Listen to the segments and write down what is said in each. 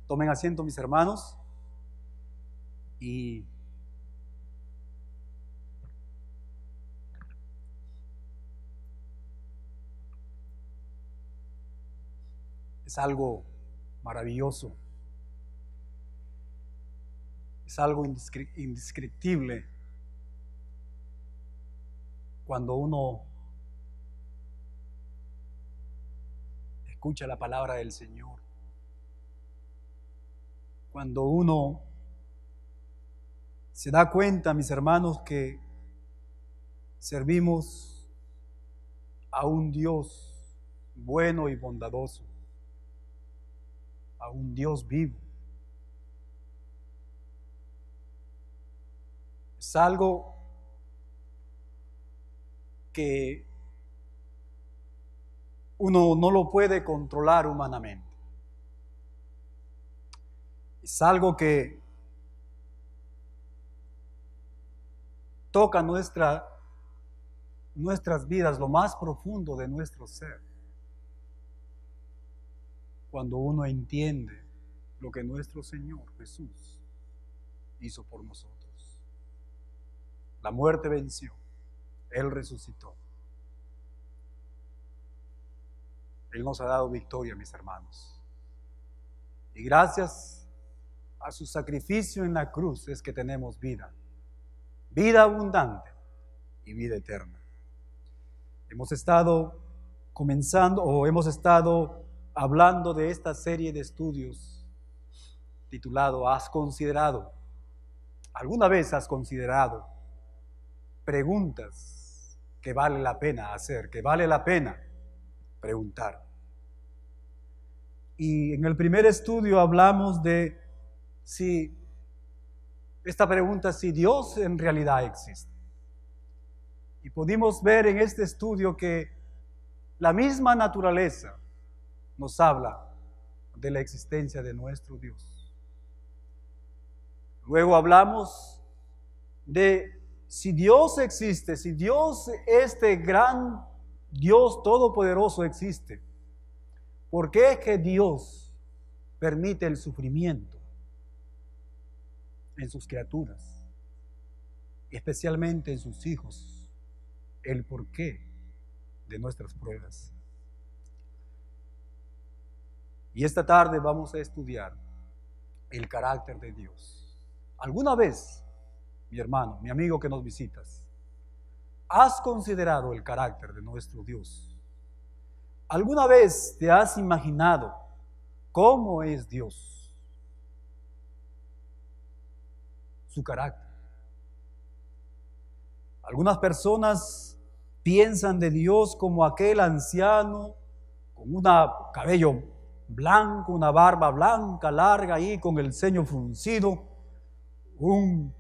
Tomen asiento, mis hermanos, y es algo maravilloso, es algo indescriptible cuando uno escucha la palabra del Señor, cuando uno se da cuenta, mis hermanos, que servimos a un Dios bueno y bondadoso, a un Dios vivo. Es algo que uno no lo puede controlar humanamente. Es algo que toca nuestras vidas, lo más profundo de nuestro ser. Cuando uno entiende lo que nuestro Señor Jesús hizo por nosotros. La muerte venció, Él resucitó. Él nos ha dado victoria, mis hermanos. Y gracias a su sacrificio en la cruz es que tenemos vida. Vida abundante y vida eterna. Hemos estado hemos estado hablando de esta serie de estudios titulado ¿Alguna vez has considerado preguntas que vale la pena hacer, que vale la pena preguntar? Y en el primer estudio hablamos de esta pregunta, si Dios en realidad existe. Y pudimos ver en este estudio que la misma naturaleza nos habla de la existencia de nuestro Dios. Luego hablamos de si Dios existe, si Dios, este gran Dios todopoderoso existe, ¿por qué es que Dios permite el sufrimiento en sus criaturas, especialmente en sus hijos? El porqué de nuestras pruebas. Y esta tarde vamos a estudiar el carácter de Dios. ¿Alguna vez, mi hermano, mi amigo que nos visitas, has considerado el carácter de nuestro Dios? ¿Alguna vez te has imaginado cómo es Dios? Su carácter. Algunas personas piensan de Dios como aquel anciano con un cabello blanco, una barba blanca, larga ahí, con el ceño fruncido, un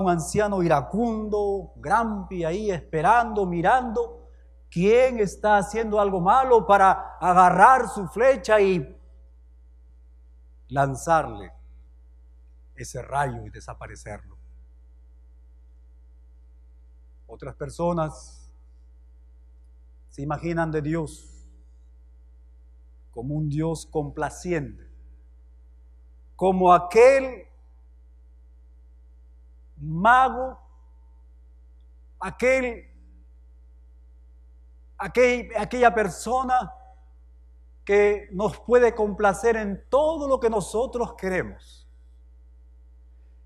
anciano iracundo, grampi ahí esperando, mirando quién está haciendo algo malo para agarrar su flecha y lanzarle ese rayo y desaparecerlo. Otras personas se imaginan de Dios como un Dios complaciente, como aquel mago, aquella persona que nos puede complacer en todo lo que nosotros queremos,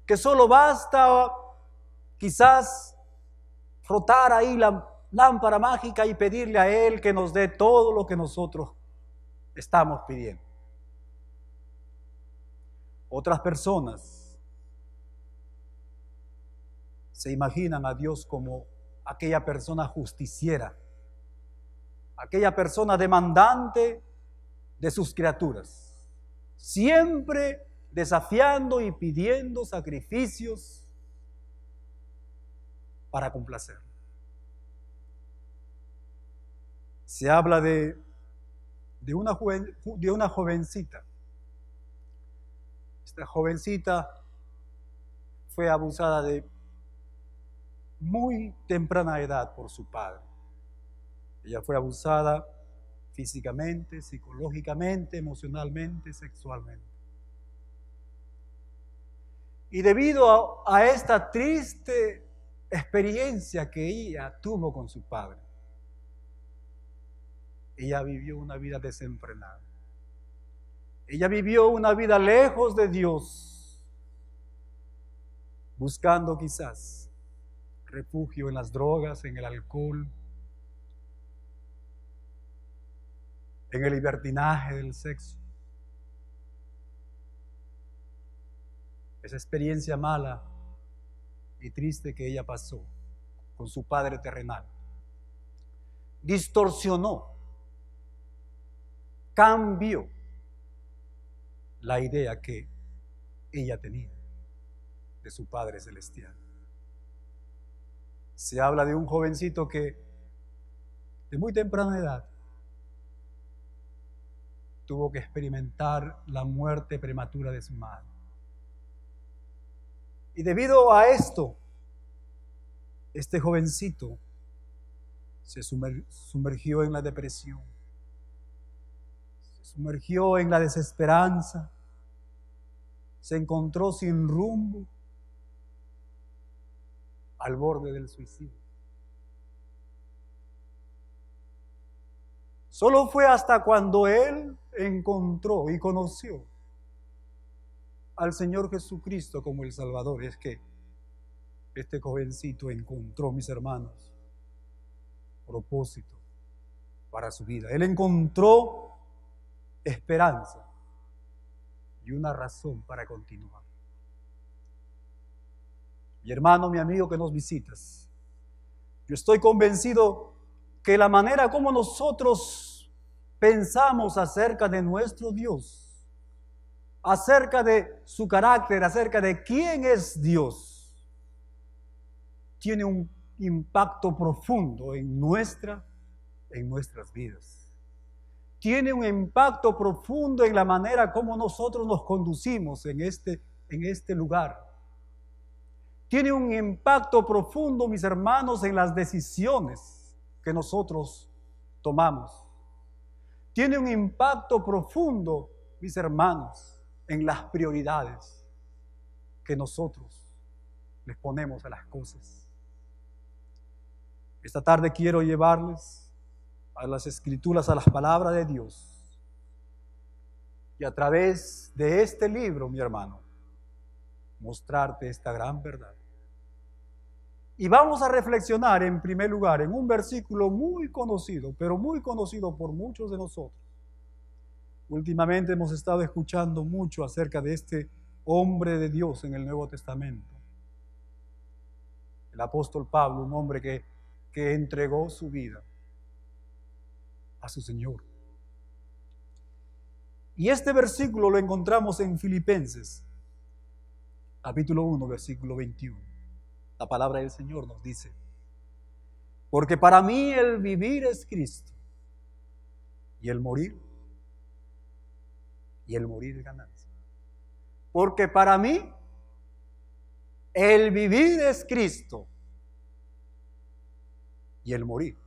que solo basta quizás frotar ahí la lámpara mágica y pedirle a Él que nos dé todo lo que nosotros estamos pidiendo. Otras personas se imaginan a Dios como aquella persona justiciera, aquella persona demandante de sus criaturas, siempre desafiando y pidiendo sacrificios para complacer. Se habla de una jovencita. Esta jovencita fue abusada de muy temprana edad por su padre. Ella fue abusada físicamente, psicológicamente, emocionalmente, sexualmente. Y debido a esta triste experiencia que ella tuvo con su padre, ella vivió una vida desenfrenada. Ella vivió una vida lejos de Dios, buscando quizás refugio en las drogas, en el alcohol, en el libertinaje del sexo. Esa experiencia mala y triste que ella pasó con su padre terrenal distorsionó, cambió la idea que ella tenía de su Padre Celestial. Se habla de un jovencito que de muy temprana edad tuvo que experimentar la muerte prematura de su madre. Y debido a esto, este jovencito se sumergió en la depresión, se sumergió en la desesperanza, se encontró sin rumbo, al borde del suicidio. Solo fue hasta cuando él encontró y conoció al Señor Jesucristo como el Salvador, es que este jovencito encontró, mis hermanos, propósito para su vida. Él encontró esperanza y una razón para continuar. Mi hermano, mi amigo que nos visitas, yo estoy convencido que la manera como nosotros pensamos acerca de nuestro Dios, acerca de su carácter, acerca de quién es Dios, tiene un impacto profundo en nuestras vidas. Tiene un impacto profundo en la manera como nosotros nos conducimos en este lugar. Tiene un impacto profundo, mis hermanos, en las decisiones que nosotros tomamos. Tiene un impacto profundo, mis hermanos, en las prioridades que nosotros les ponemos a las cosas. Esta tarde quiero llevarles a las Escrituras, a las palabras de Dios. Y a través de este libro, mi hermano, mostrarte esta gran verdad. Y vamos a reflexionar en primer lugar en un versículo muy conocido, pero muy conocido por muchos de nosotros. Últimamente hemos estado escuchando mucho acerca de este hombre de Dios en el Nuevo Testamento. El apóstol Pablo, un hombre que entregó su vida a su Señor. Y este versículo lo encontramos en Filipenses, capítulo 1, versículo 21. La palabra del Señor nos dice: porque para mí el vivir es Cristo, y el morir es ganancia. Porque para mí el vivir es Cristo, y el morir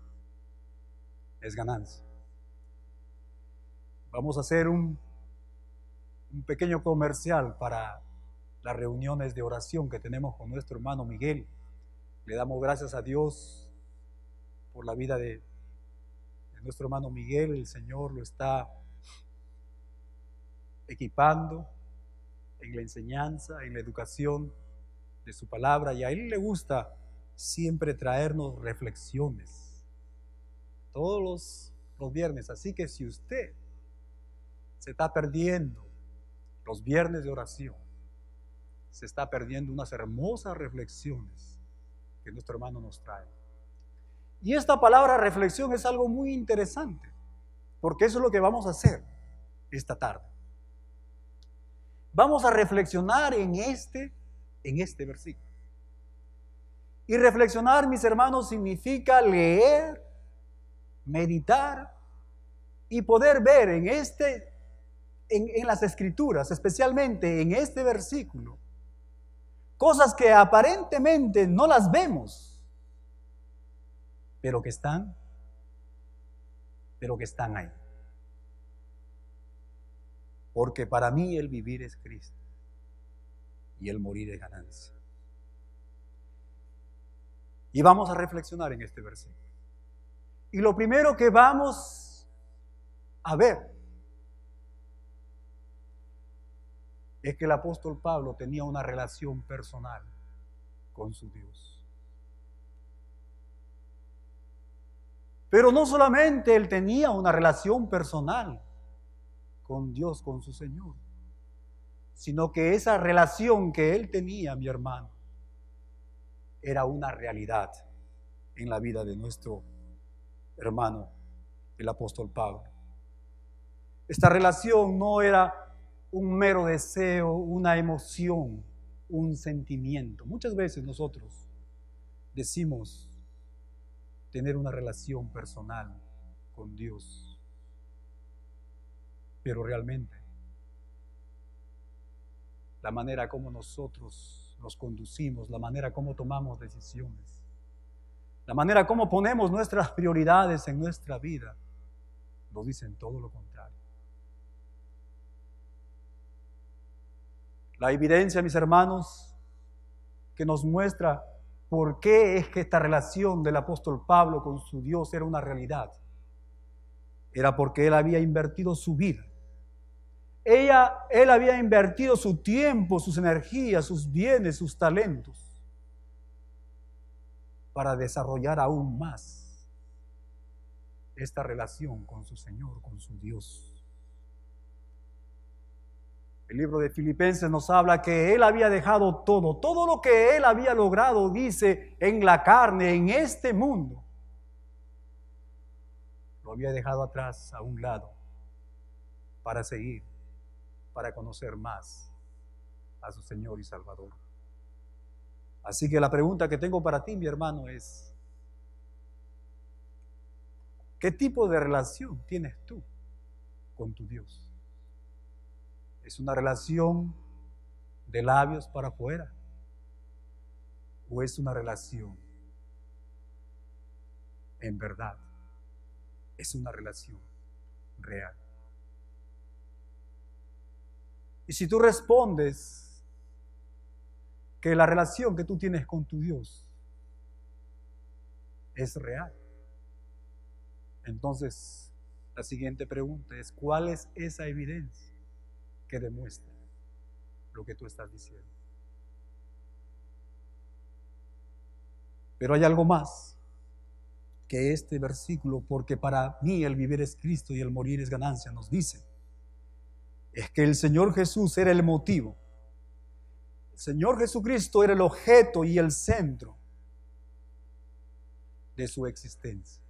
es ganancia. Vamos a hacer un pequeño comercial para las reuniones de oración que tenemos con nuestro hermano Miguel. Le damos gracias a Dios por la vida de nuestro hermano Miguel. El Señor lo está equipando en la enseñanza, en la educación de su palabra, y a él le gusta siempre traernos reflexiones todos los viernes. Así que si usted se está perdiendo los viernes de oración, se está perdiendo unas hermosas reflexiones que nuestro hermano nos trae. Y esta palabra reflexión es algo muy interesante, porque eso es lo que vamos a hacer esta tarde. Vamos a reflexionar en este versículo. Y reflexionar, mis hermanos, significa leer, meditar y poder ver en las Escrituras, especialmente en este versículo, cosas que aparentemente no las vemos, pero que están pero que están ahí. Porque para mí el vivir es Cristo y el morir es ganancia. Y vamos a reflexionar en este versículo. Y lo primero que vamos a ver es que el apóstol Pablo tenía una relación personal con su Dios. Pero no solamente él tenía una relación personal con Dios, con su Señor, sino que esa relación que él tenía, mi hermano, era una realidad en la vida de nuestro hermano, el apóstol Pablo. Esta relación no era un mero deseo, una emoción, un sentimiento. Muchas veces nosotros decimos tener una relación personal con Dios, pero realmente la manera como nosotros nos conducimos, la manera como tomamos decisiones, la manera como ponemos nuestras prioridades en nuestra vida, nos dicen todo lo contrario. La evidencia, mis hermanos, que nos muestra por qué es que esta relación del apóstol Pablo con su Dios era una realidad, era porque él había invertido su vida. Él había invertido su tiempo, sus energías, sus bienes, sus talentos para desarrollar aún más esta relación con su Señor, con su Dios. El libro de Filipenses nos habla que él había dejado todo lo que él había logrado, dice, en la carne, en este mundo, lo había dejado atrás, a un lado, para seguir, para conocer más a su Señor y Salvador. Así que la pregunta que tengo para ti, mi hermano, es: ¿qué tipo de relación tienes tú con tu Dios? ¿Es una relación de labios para afuera? ¿O es una relación en verdad? Es una relación real. Y si tú respondes que la relación que tú tienes con tu Dios es real, entonces la siguiente pregunta es: ¿cuál es esa evidencia que demuestra lo que tú estás diciendo? Pero hay algo más que este versículo, porque para mí el vivir es Cristo y el morir es ganancia, nos dice. Es que el Señor Jesús era el motivo. El Señor Jesucristo era el objeto y el centro de su existencia.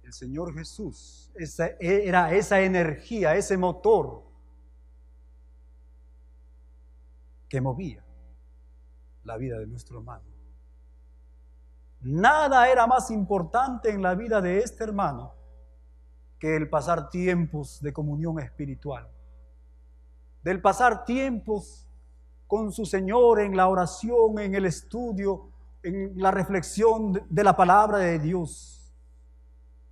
El Señor Jesús era esa energía, ese motor que movía la vida de nuestro hermano. Nada era más importante en la vida de este hermano que el pasar tiempos de comunión espiritual, del pasar tiempos con su Señor en la oración, en el estudio, en la reflexión de la palabra de Dios,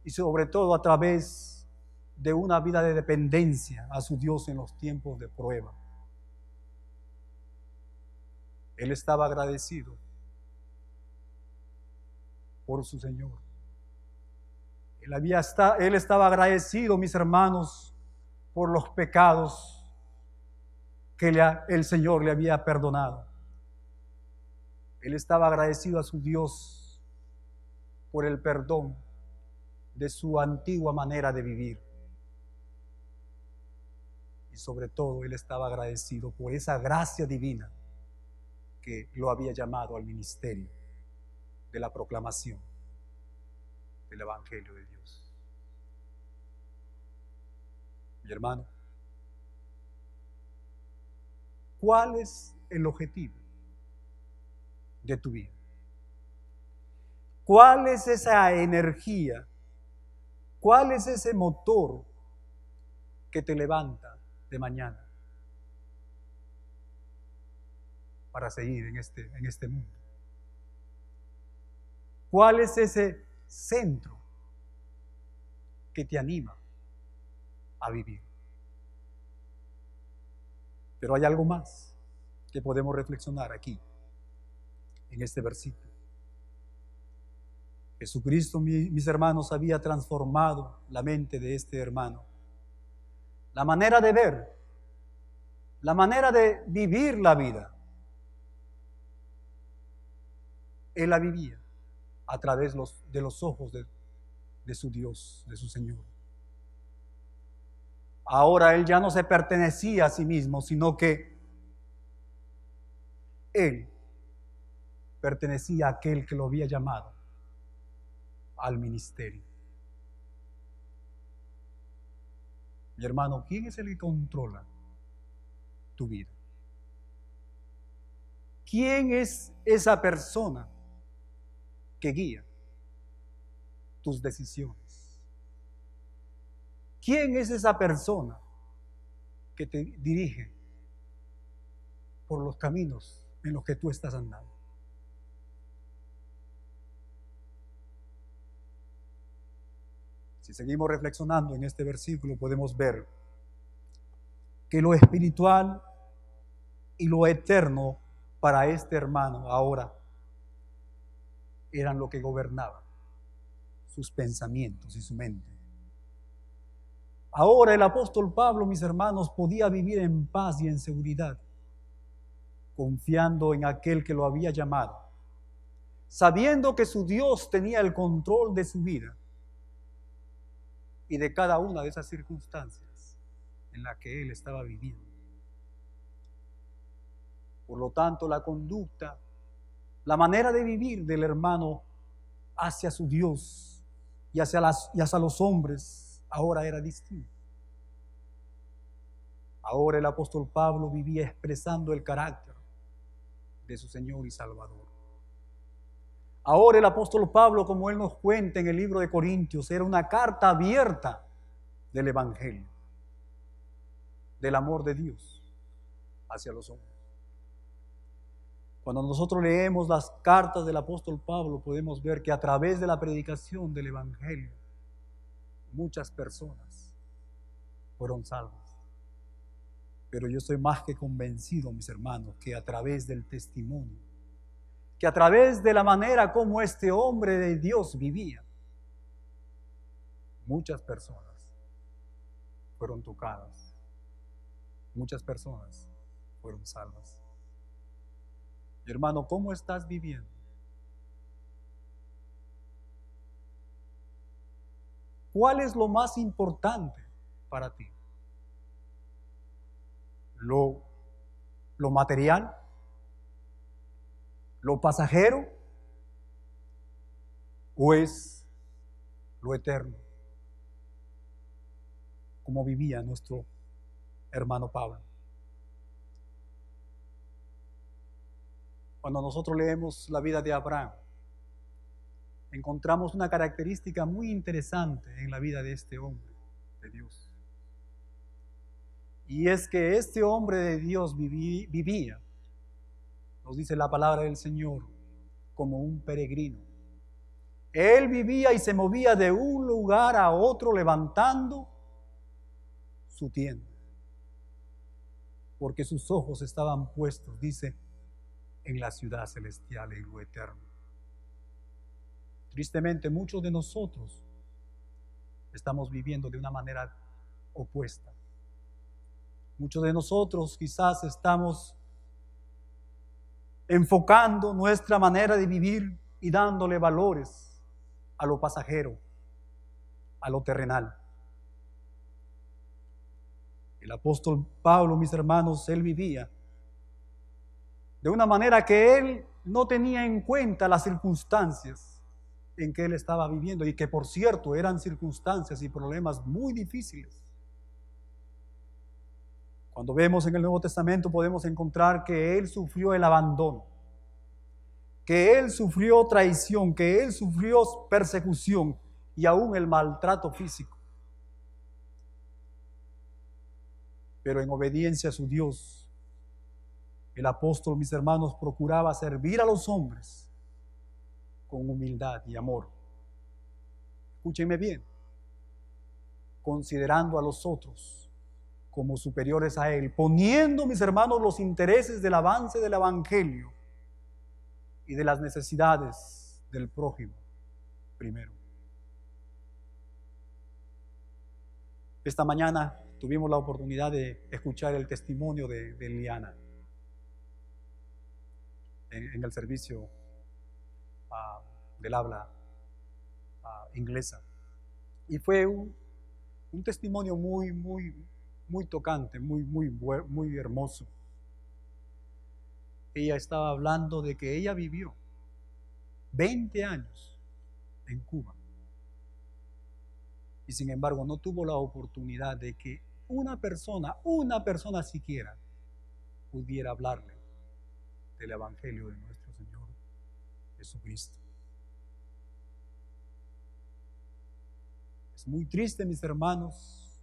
y sobre todo a través de una vida de dependencia a su Dios en los tiempos de prueba. Él estaba agradecido por su Señor. Él estaba agradecido, mis hermanos, por los pecados que el Señor le había perdonado. Él estaba agradecido a su Dios por el perdón de su antigua manera de vivir. Y sobre todo, él estaba agradecido por esa gracia divina que lo había llamado al ministerio de la proclamación del Evangelio de Dios. Mi hermano, ¿cuál es el objetivo de tu vida? ¿Cuál es esa energía? ¿Cuál es ese motor que te levanta de mañana para seguir en este mundo? ¿Cuál es ese centro que te anima a vivir. Pero hay algo más que podemos reflexionar aquí, en este versículo. Jesucristo, mis hermanos, había transformado la mente de este hermano. La manera de ver, la manera de vivir la vida. Él la vivía a través de los ojos de su Dios, de su Señor. Ahora él ya no se pertenecía a sí mismo, sino que él pertenecía a aquel que lo había llamado al ministerio. Mi hermano, ¿quién es el que controla tu vida? ¿Quién es esa persona que guía tus decisiones? ¿Quién es esa persona que te dirige por los caminos en los que tú estás andando? Si seguimos reflexionando en este versículo, podemos ver que lo espiritual y lo eterno para este hermano ahora eran lo que gobernaba sus pensamientos y su mente. Ahora el apóstol Pablo, mis hermanos, podía vivir en paz y en seguridad, confiando en aquel que lo había llamado, sabiendo que su Dios tenía el control de su vida y de cada una de esas circunstancias en las que él estaba viviendo. Por lo tanto, la conducta, la manera de vivir del hermano hacia su Dios y hacia los hombres ahora era distinta. Ahora el apóstol Pablo vivía expresando el carácter de su Señor y Salvador. Ahora el apóstol Pablo, como él nos cuenta en el libro de Corintios, era una carta abierta del Evangelio, del amor de Dios hacia los hombres. Cuando nosotros leemos las cartas del apóstol Pablo, podemos ver que a través de la predicación del Evangelio, muchas personas fueron salvas. Pero yo estoy más que convencido, mis hermanos, que a través del testimonio, que a través de la manera como este hombre de Dios vivía, muchas personas fueron tocadas, muchas personas fueron salvas. Mi hermano, ¿cómo estás viviendo? ¿Cuál es lo más importante para ti? ¿Lo material? ¿Lo pasajero? ¿O es lo eterno? Como vivía nuestro hermano Pablo. Cuando nosotros leemos la vida de Abraham, encontramos una característica muy interesante en la vida de este hombre de Dios. Y es que este hombre de Dios vivía, nos dice la palabra del Señor, como un peregrino. Él vivía y se movía de un lugar a otro levantando su tienda, porque sus ojos estaban puestos, dice, en la ciudad celestial, en lo eterno. Tristemente, muchos de nosotros estamos viviendo de una manera opuesta. Muchos de nosotros quizás estamos enfocando nuestra manera de vivir y dándole valores a lo pasajero, a lo terrenal. El apóstol Pablo, mis hermanos, él vivía de una manera que él no tenía en cuenta las circunstancias en que él estaba viviendo, y que por cierto eran circunstancias y problemas muy difíciles. Cuando vemos en el Nuevo Testamento podemos encontrar que él sufrió el abandono, que él sufrió traición, que él sufrió persecución y aún el maltrato físico. Pero en obediencia a su Dios, el apóstol, mis hermanos, procuraba servir a los hombres con humildad y amor. Escúchenme bien. considerando a los otros como superiores a Él, poniendo, mis hermanos, los intereses del avance del Evangelio y de las necesidades del prójimo primero. Esta mañana tuvimos la oportunidad de escuchar el testimonio de Liana en el servicio del habla inglesa. Y fue un testimonio muy tocante, muy hermoso. Ella estaba hablando de que ella vivió 20 años en Cuba. Y sin embargo no tuvo la oportunidad de que una persona siquiera pudiera hablarle del Evangelio de nuestro Señor Jesucristo. Es muy triste, mis hermanos,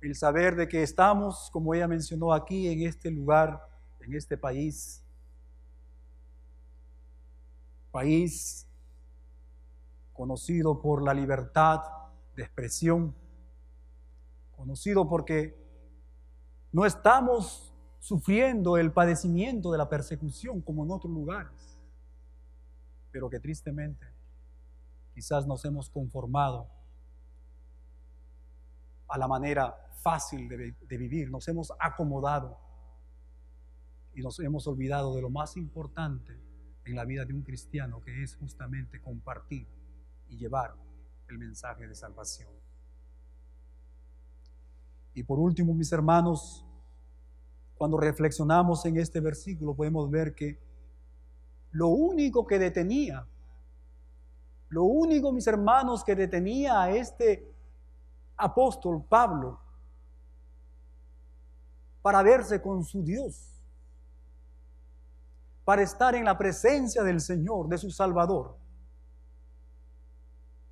el saber de que estamos, como ella mencionó aquí, en este lugar, en este país conocido por la libertad de expresión, conocido porque no estamos sufriendo el padecimiento de la persecución como en otros lugares, pero que tristemente quizás nos hemos conformado a la manera fácil de vivir, nos hemos acomodado y nos hemos olvidado de lo más importante en la vida de un cristiano, que es justamente compartir y llevar el mensaje de salvación. Y por último, mis hermanos, cuando reflexionamos en este versículo podemos ver que lo único, mis hermanos, que detenía a este apóstol Pablo para verse con su Dios, para estar en la presencia del Señor, de su Salvador,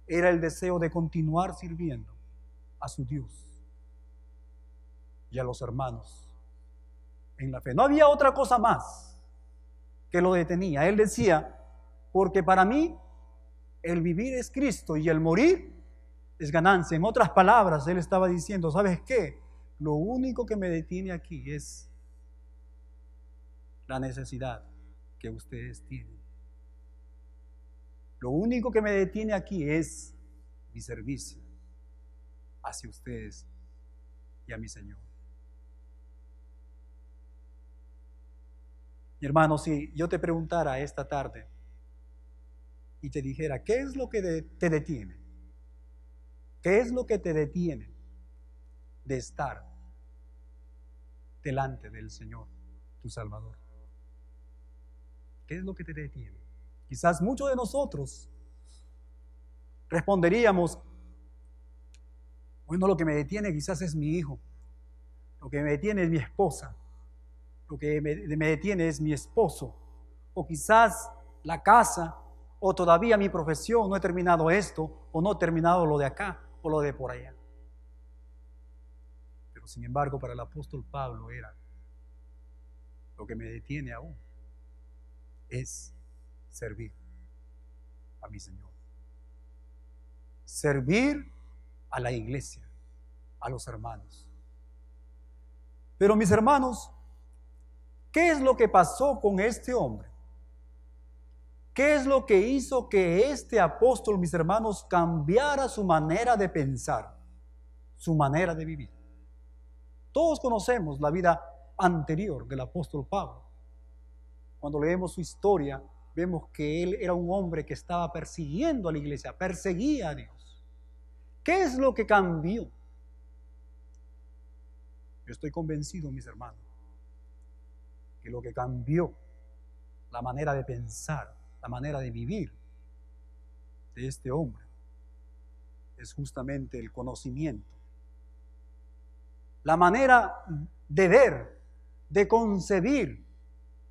era el deseo de continuar sirviendo a su Dios y a los hermanos en la fe. No había otra cosa más que lo detenía. Él decía, porque para mí el vivir es Cristo y el morir es ganancia. En otras palabras, él estaba diciendo, ¿sabes qué? Lo único que me detiene aquí es la necesidad que ustedes tienen. Lo único que me detiene aquí es mi servicio hacia ustedes y a mi Señor. Mi hermano, si yo te preguntara esta tarde y te dijera, ¿qué es lo que te detiene? ¿Qué es lo que te detiene de estar delante del Señor, tu Salvador? ¿Qué es lo que te detiene? Quizás muchos de nosotros responderíamos, bueno, lo que me detiene quizás es mi hijo, lo que me detiene es mi esposa, lo que me detiene es mi esposo, o quizás la casa, o todavía mi profesión, no he terminado esto, o no he terminado lo de acá, o lo de por allá. Pero sin embargo, para el apóstol Pablo era, lo que me detiene aún es servir a mi Señor. Servir a la iglesia, a los hermanos. Pero mis hermanos, ¿qué es lo que pasó con este hombre? ¿Qué es lo que hizo que este apóstol, mis hermanos, cambiara su manera de pensar, su manera de vivir? Todos conocemos la vida anterior del apóstol Pablo. Cuando leemos su historia, vemos que él era un hombre que estaba persiguiendo a la iglesia, perseguía a Dios. ¿Qué es lo que cambió? Yo estoy convencido, mis hermanos, que lo que cambió la manera de pensar, la manera de vivir de este hombre es justamente el conocimiento, la manera de ver, de concebir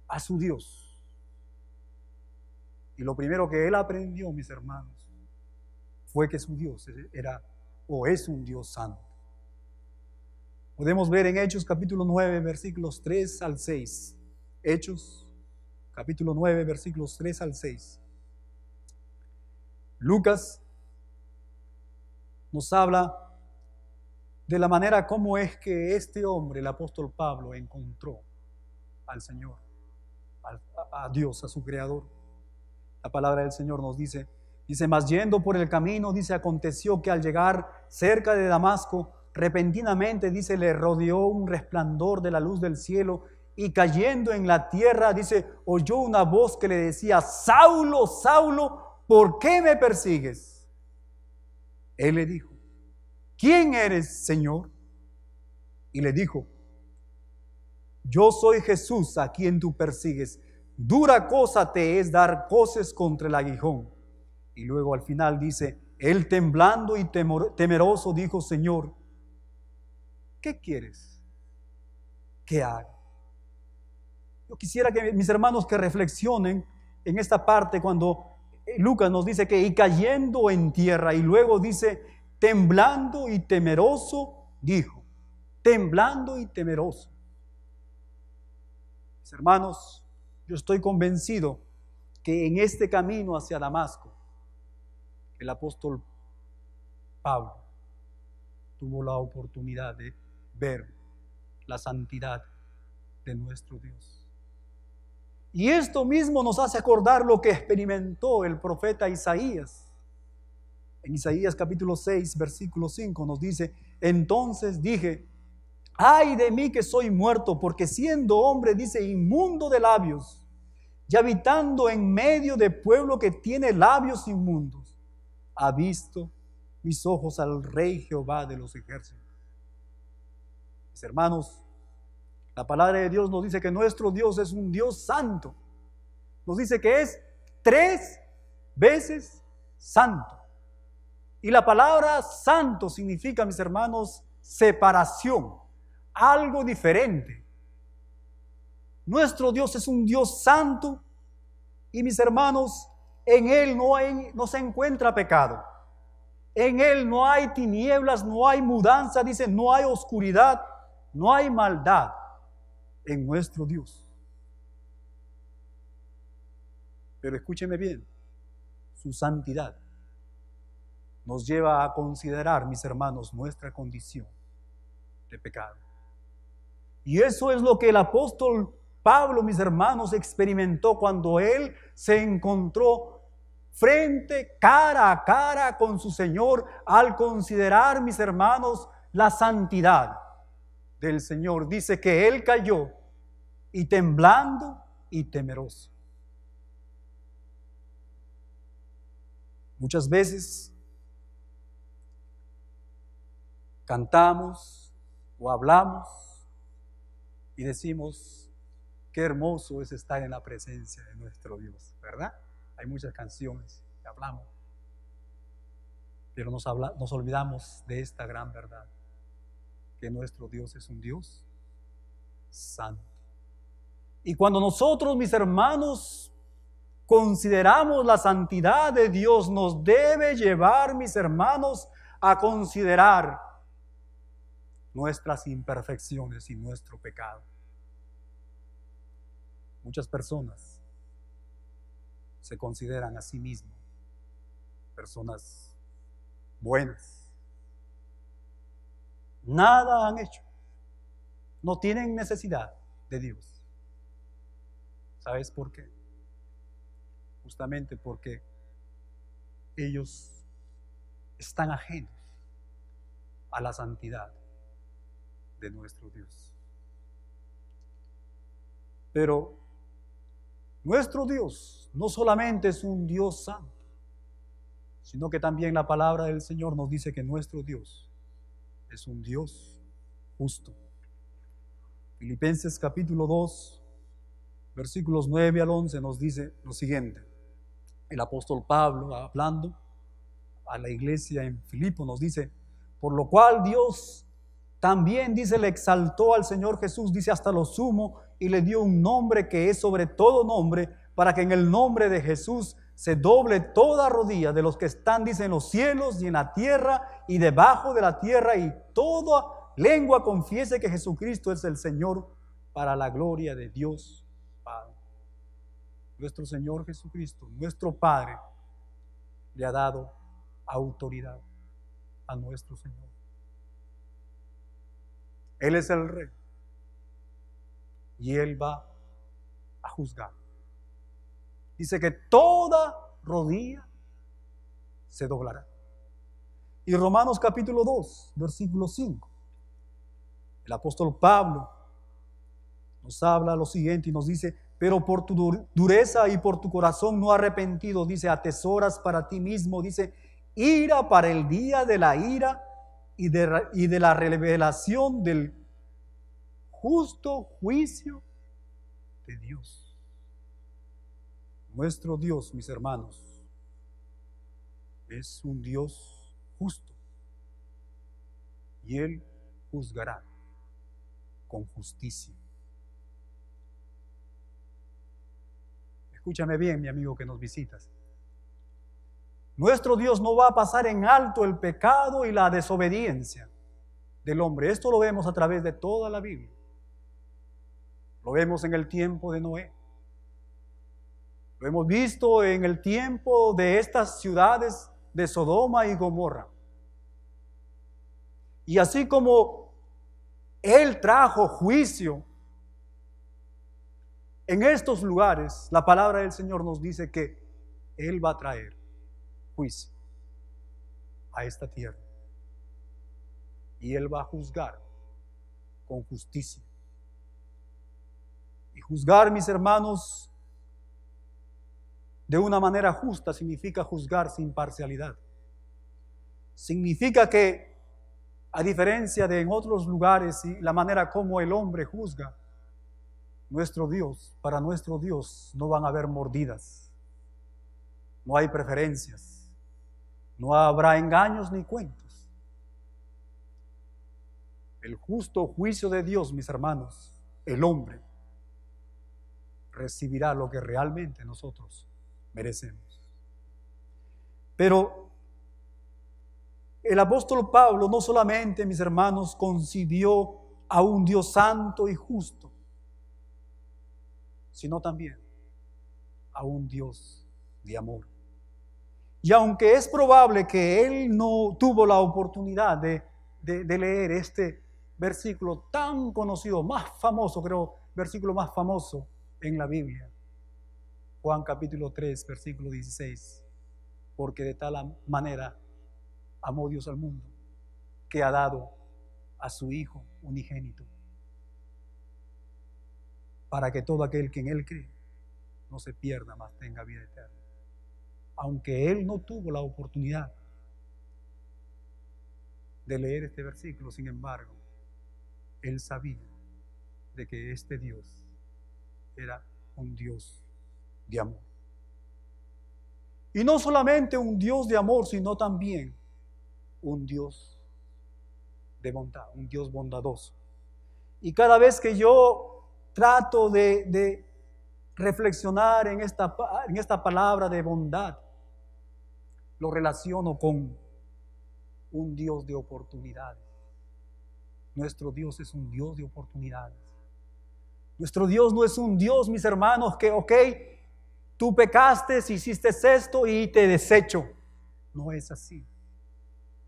a su Dios. Y lo primero que él aprendió, mis hermanos, fue que su Dios era o es un Dios santo. Podemos ver en Hechos capítulo 9, versículos 3 al 6. Hechos capítulo 9, versículos 3 al 6. Lucas nos habla de la manera como es que este hombre, el apóstol Pablo, encontró al Señor, a Dios, a su Creador. La palabra del Señor nos dice, mas yendo por el camino, dice, aconteció que al llegar cerca de Damasco, repentinamente, dice, le rodeó un resplandor de la luz del cielo, y cayendo en la tierra, dice, oyó una voz que le decía, Saulo, Saulo, ¿por qué me persigues? Él le dijo, ¿quién eres, Señor? Y le dijo, yo soy Jesús a quien tú persigues. Dura cosa te es dar coces contra el aguijón. Y luego al final dice, él temblando y temeroso dijo, Señor, ¿qué quieres que haga? Yo quisiera que mis hermanos que reflexionen en esta parte cuando Lucas nos dice que y cayendo en tierra, y luego dice, temblando y temeroso dijo, temblando y temeroso. Mis hermanos, yo estoy convencido que en este camino hacia Damasco, el apóstol Pablo tuvo la oportunidad de ver la santidad de nuestro Dios. Y esto mismo nos hace acordar lo que experimentó el profeta Isaías. En Isaías capítulo 6, versículo 5 nos dice, entonces dije, ay de mí que soy muerto, porque siendo hombre, dice, inmundo de labios, y habitando en medio de pueblo que tiene labios inmundos, ha visto mis ojos al Rey Jehová de los ejércitos. Mis hermanos, la palabra de Dios nos dice que nuestro Dios es un Dios santo. Nos dice que es 3 veces santo. Y la palabra santo significa, mis hermanos, separación, algo diferente. Nuestro Dios es un Dios santo y, mis hermanos, en Él no se encuentra pecado. En Él no hay tinieblas, no hay mudanza, dice, no hay oscuridad, no hay maldad en nuestro Dios. Pero escúcheme bien, su santidad nos lleva a considerar, mis hermanos, nuestra condición de pecado. Y eso es lo que el apóstol Pablo, mis hermanos, experimentó cuando él se encontró cara a cara con su Señor al considerar, mis hermanos, la santidad del Señor. Dice que él cayó y temblando y temeroso. Muchas veces cantamos o hablamos y decimos, qué hermoso es estar en la presencia de nuestro Dios, ¿verdad? Hay muchas canciones que hablamos, pero nos olvidamos de esta gran verdad, que nuestro Dios es un Dios santo. Y cuando nosotros, mis hermanos, consideramos la santidad de Dios, nos debe llevar, mis hermanos, a considerar nuestras imperfecciones y nuestro pecado. Muchas personas se consideran a sí mismos personas buenas. Nada han hecho. No tienen necesidad de Dios. ¿Sabes por qué? Justamente porque ellos están ajenos a la santidad de nuestro Dios. Pero nuestro Dios no solamente es un Dios santo, sino que también la palabra del Señor nos dice que nuestro Dios es un Dios justo. Filipenses capítulo 2, versículos 9 al 11 nos dice lo siguiente. El apóstol Pablo, hablando a la iglesia en Filipo, nos dice, por lo cual Dios también, dice, le exaltó al Señor Jesús, dice, hasta lo sumo, y le dio un nombre que es sobre todo nombre, para que en el nombre de Jesús se doble toda rodilla de los que están, dice, en los cielos y en la tierra y debajo de la tierra, y toda lengua confiese que Jesucristo es el Señor, para la gloria de Dios Padre. Nuestro Señor Jesucristo, nuestro Padre, le ha dado autoridad a nuestro Señor. Él es el Rey. Y Él va a juzgar. Dice que toda rodilla se doblará. Y Romanos capítulo 2, versículo 5. El apóstol Pablo nos habla lo siguiente y nos dice: pero por tu dureza y por tu corazón no arrepentido, dice, atesoras para ti mismo, dice, ira para el día de la ira y de la revelación del justo juicio de Dios. Nuestro Dios, mis hermanos, es un Dios justo y Él juzgará con justicia. Escúchame bien, mi amigo que nos visitas. Nuestro Dios no va a pasar en alto el pecado y la desobediencia del hombre. Esto lo vemos a través de toda la Biblia. Lo vemos en el tiempo de Noé. Lo hemos visto en el tiempo de estas ciudades de Sodoma y Gomorra. Y así como Él trajo juicio en estos lugares, la palabra del Señor nos dice que Él va a traer juicio a esta tierra. Y Él va a juzgar con justicia. Y juzgar, mis hermanos, de una manera justa significa juzgar sin parcialidad. Significa que, a diferencia de en otros lugares y la manera como el hombre juzga, para nuestro Dios no van a haber mordidas, no hay preferencias, no habrá engaños ni cuentos. El justo juicio de Dios, mis hermanos, el hombre recibirá lo que realmente nosotros merecemos. Pero el apóstol Pablo no solamente, mis hermanos, concibió a un Dios santo y justo, sino también a un Dios de amor. Y aunque es probable que él no tuvo la oportunidad de leer este versículo tan conocido, más famoso, creo, versículo más famoso en la Biblia, Juan capítulo 3, versículo 16, porque de tal manera amó Dios al mundo, que ha dado a su Hijo unigénito, para que todo aquel que en Él cree no se pierda, mas tenga vida eterna. Aunque él no tuvo la oportunidad de leer este versículo, sin embargo, él sabía de que este Dios era un Dios de amor. Y no solamente un Dios de amor, sino también un Dios de bondad, un Dios bondadoso. Y cada vez que yo trato de reflexionar en esta palabra de bondad, lo relaciono con un Dios de oportunidades. Nuestro Dios es un Dios de oportunidades. Nuestro Dios no es un Dios, mis hermanos, que tú pecaste, hiciste esto y te desecho. No es así.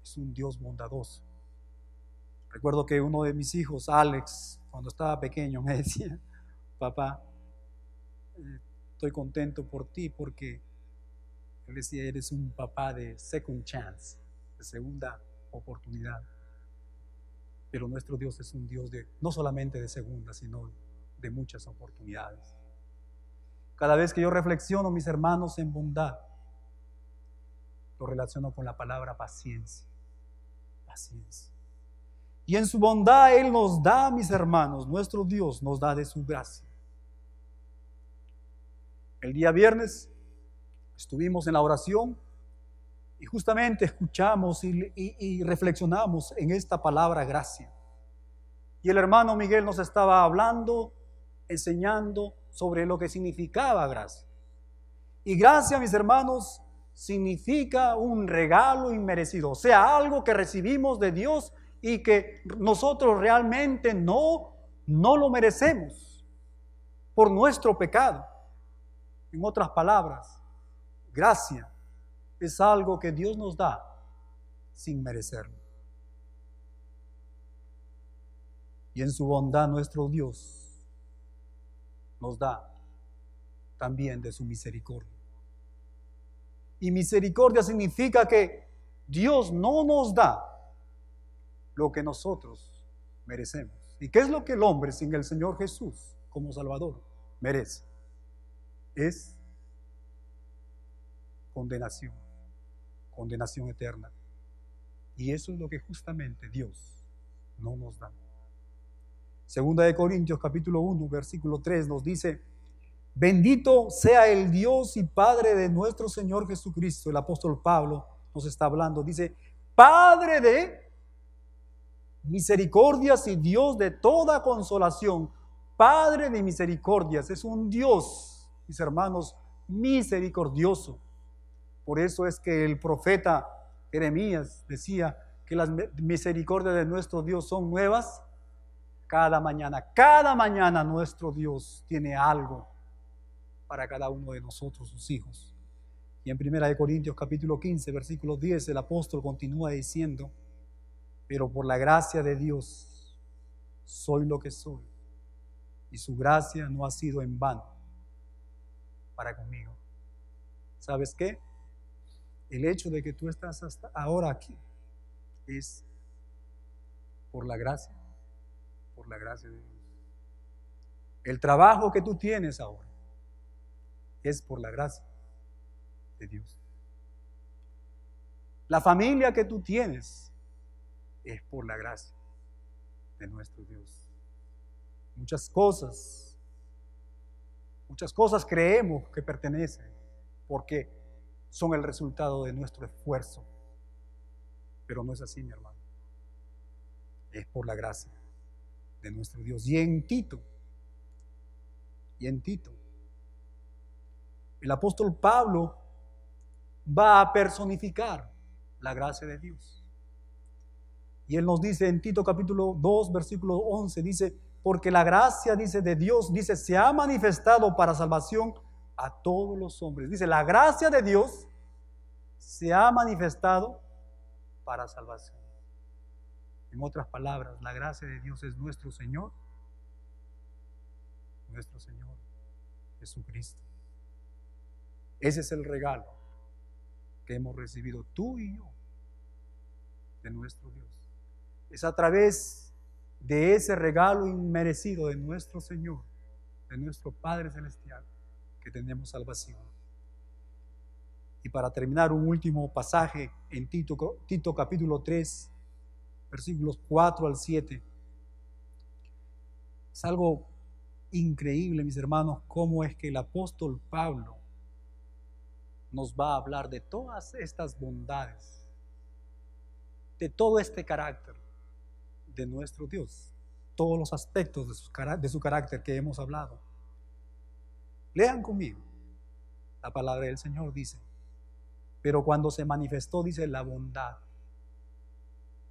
Es un Dios bondadoso. Recuerdo que uno de mis hijos, Alex, cuando estaba pequeño, me decía: papá, estoy contento por ti, porque él decía, eres un papá de second chance, de segunda oportunidad. Pero nuestro Dios es un Dios no solamente de segunda, sino de muchas oportunidades. Cada vez que yo reflexiono, mis hermanos, en bondad, lo relaciono con la palabra paciencia. Paciencia. Y en su bondad Él nos da, mis hermanos, nuestro Dios nos da de su gracia. El día viernes estuvimos en la oración y justamente escuchamos y reflexionamos en esta palabra gracia. Y el hermano Miguel nos estaba hablando, enseñando sobre lo que significaba gracia. Y gracia, mis hermanos, significa un regalo inmerecido, o sea, algo que recibimos de Dios y que nosotros realmente no lo merecemos por nuestro pecado. En otras palabras, gracia es algo que Dios nos da sin merecerlo. Y en su bondad nuestro Dios nos da también de su misericordia. Y misericordia significa que Dios no nos da lo que nosotros merecemos. ¿Y qué es lo que el hombre sin el Señor Jesús como Salvador merece? Es condenación, condenación eterna. Y eso es lo que justamente Dios no nos da. Segunda de Corintios capítulo 1 versículo 3 nos dice: bendito sea el Dios y Padre de nuestro Señor Jesucristo. El apóstol Pablo nos está hablando, dice: Padre de misericordias y Dios de toda consolación. Padre de misericordias, es un Dios, mis hermanos, misericordioso. Por eso es que el profeta Jeremías decía que las misericordias de nuestro Dios son nuevas cada mañana. Cada mañana nuestro Dios tiene algo para cada uno de nosotros, sus hijos. Y en 1 Corintios capítulo 15, versículo 10, el apóstol continúa diciendo: pero por la gracia de Dios soy lo que soy, y su gracia no ha sido en vano para conmigo. ¿Sabes qué? El hecho de que tú estás hasta ahora aquí es por la gracia de Dios. El trabajo que tú tienes ahora es por la gracia de Dios. La familia que tú tienes es por la gracia de nuestro Dios. Muchas cosas creemos que pertenecen porque son el resultado de nuestro esfuerzo, pero no es así, mi hermano. Es por la gracia de nuestro Dios. Y en Tito, el apóstol Pablo va a personificar la gracia de Dios. Y él nos dice en Tito capítulo 2, versículo 11, dice: porque la gracia, dice, de Dios, dice, se ha manifestado para salvación a todos los hombres. Dice, la gracia de Dios se ha manifestado para salvación. En otras palabras, la gracia de Dios es nuestro Señor Jesucristo. Ese es el regalo que hemos recibido tú y yo de nuestro Dios. Es a través de ese regalo inmerecido de nuestro Señor, de nuestro Padre Celestial, que tenemos salvación. Y para terminar, un último pasaje en Tito capítulo 3, versículos 4 al 7. Es algo increíble, mis hermanos, cómo es que el apóstol Pablo nos va a hablar de todas estas bondades, de todo este carácter de nuestro Dios, todos los aspectos de su carácter que hemos hablado. Lean conmigo. La palabra del Señor dice: pero cuando se manifestó, dice, la bondad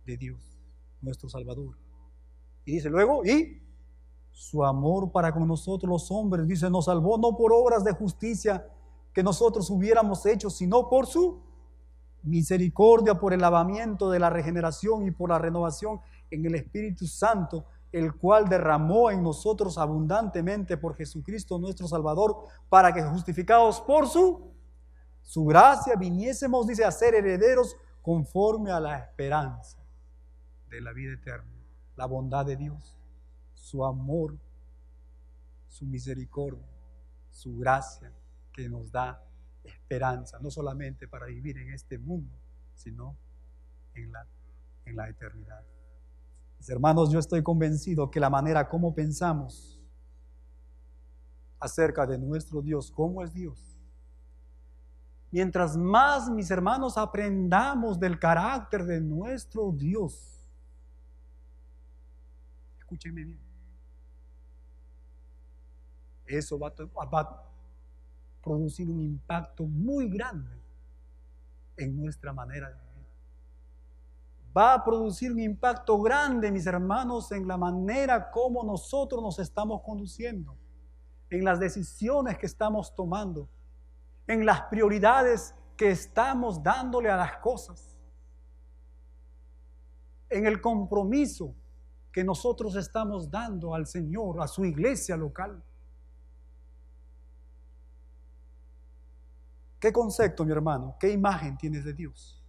de Dios, nuestro Salvador. Y dice luego, y su amor para con nosotros los hombres, dice, nos salvó no por obras de justicia que nosotros hubiéramos hecho, sino por su misericordia, por el lavamiento de la regeneración y por la renovación en el Espíritu Santo, el cual derramó en nosotros abundantemente por Jesucristo nuestro Salvador, para que justificados por su gracia viniésemos, dice, a ser herederos conforme a la esperanza de la vida eterna. La bondad de Dios, su amor, su misericordia, su gracia, que nos da esperanza, no solamente para vivir en este mundo, sino en la eternidad. Mis hermanos, yo estoy convencido que la manera como pensamos acerca de nuestro Dios, cómo es Dios, mientras más, mis hermanos, aprendamos del carácter de nuestro Dios, escúchenme bien, eso va a producir un impacto muy grande en nuestra manera de vivir. Va a producir un impacto grande, mis hermanos, en la manera como nosotros nos estamos conduciendo, en las decisiones que estamos tomando, en las prioridades que estamos dándole a las cosas, en el compromiso que nosotros estamos dando al Señor, a su iglesia local. ¿Qué concepto, mi hermano? ¿Qué imagen tienes de Dios?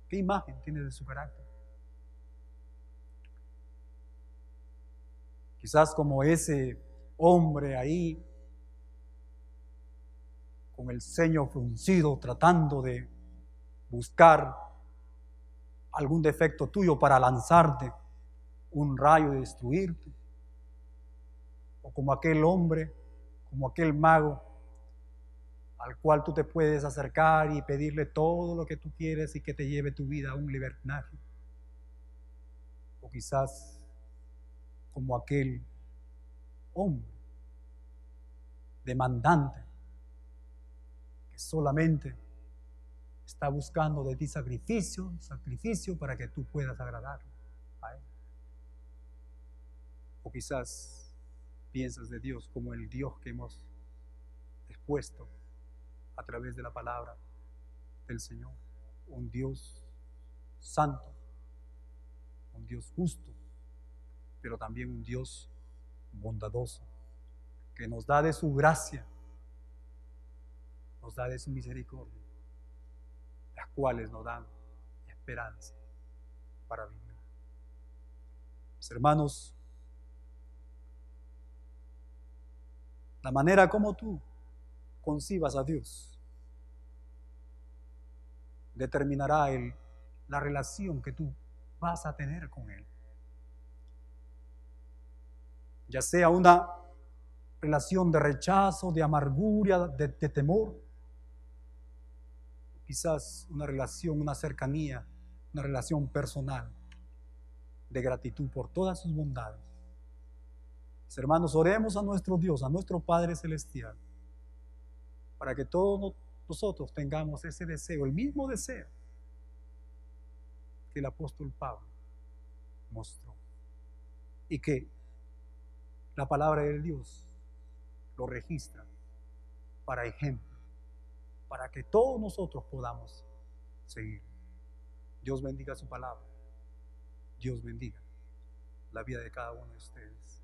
¿Qué imagen tienes de su carácter? Quizás como ese hombre ahí, con el ceño fruncido, tratando de buscar algún defecto tuyo para lanzarte un rayo y destruirte. O como aquel hombre, como aquel mago, al cual tú te puedes acercar y pedirle todo lo que tú quieres y que te lleve tu vida a un libertinaje. O quizás como aquel hombre demandante que solamente está buscando de ti sacrificio para que tú puedas agradarle a él. O quizás piensas de Dios como el Dios que hemos expuesto a través de la palabra del Señor, un Dios santo, un Dios justo, pero también un Dios bondadoso, que nos da de su gracia, nos da de su misericordia, las cuales nos dan esperanza para vivir. Mis hermanos, la manera como tú concibas a Dios determinará la relación que tú vas a tener con Él. Ya sea una relación de rechazo, de amargura, de temor, quizás una relación, una cercanía, una relación personal de gratitud por todas sus bondades. Mis hermanos, oremos a nuestro Dios, a nuestro Padre Celestial, para que todos nosotros tengamos ese deseo, el mismo deseo que el apóstol Pablo mostró, y que la palabra de Dios lo registra para ejemplo, para que todos nosotros podamos seguir. Dios bendiga su palabra. Dios bendiga la vida de cada uno de ustedes.